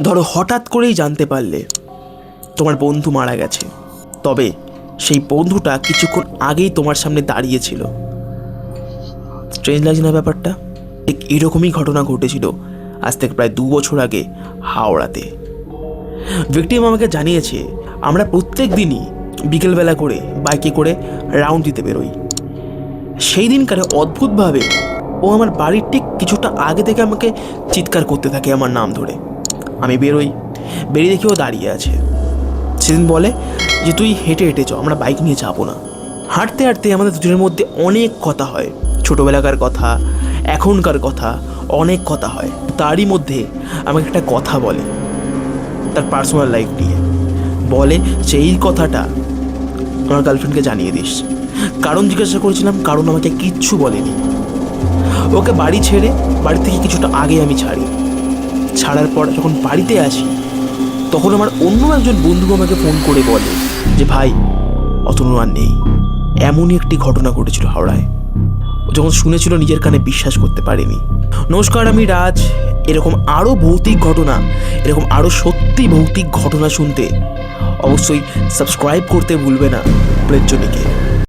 ধরো হঠাৎ করেই জানতে পারলে তোমার বন্ধু মারা গেছে, তবে সেই বন্ধুটা কিছুক্ষণ আগেই তোমার সামনে দাঁড়িয়েছিল। স্ট্রেঞ্জ লাগছে না ব্যাপারটা? ঠিক এরকমই ঘটনা ঘটেছিল আজ থেকে প্রায় 2 বছর আগে হাওড়াতে। ভিকটিম আমাকে জানিয়েছে আমরা প্রত্যেক দিনই বিকেলবেলা করে বাইকে করে রাউন্ড দিতে বেরোই। সেই দিনকারে অদ্ভুতভাবে ও আমার বাড়ির ঠিক কিছুটা আগে থেকে আমাকে চিৎকার করতে থাকে আমার নাম ধরে। আমি বেরিয়ে দেখি ও দাঁড়িয়ে আছে। সেদিন বলে যে তুই হেঁটে হেঁটে চ, আমরা বাইক নিয়ে যাবো না। হাঁটতে হাঁটতে আমাদের দুজনের মধ্যে অনেক কথা হয়, ছোটোবেলাকার কথা, এখনকার কথা, অনেক কথা হয়। তারই মধ্যে আমাকে একটা কথা বলে তার পার্সোনাল লাইফ নিয়ে। বলে সেই কথাটা আমার গার্লফ্রেন্ডকে জানিয়ে দিস। কারণ জিজ্ঞাসা করেছিলাম, কারণ আমাকে কিচ্ছু বলেনি। ওকে বাড়ি থেকে কিছুটা আগে আমি ছাড়ার পর যখন বাড়িতে আসি তখন আমার অন্য একজন বন্ধু আমাকে ফোন করে বলে যে ভাই অতনু আর নেই। এমনই একটি ঘটনা ঘটেছিল হাওড়ায়। যখন শুনেছিল নিজের কানে বিশ্বাস করতে পারেনি। নমস্কার, আমি রাজ। এরকম আরও ভৌতিক ঘটনা, এরকম আরও সত্যি ভৌতিক ঘটনা শুনতে অবশ্যই সাবস্ক্রাইব করতে ভুলবে না প্লেটজনিকে।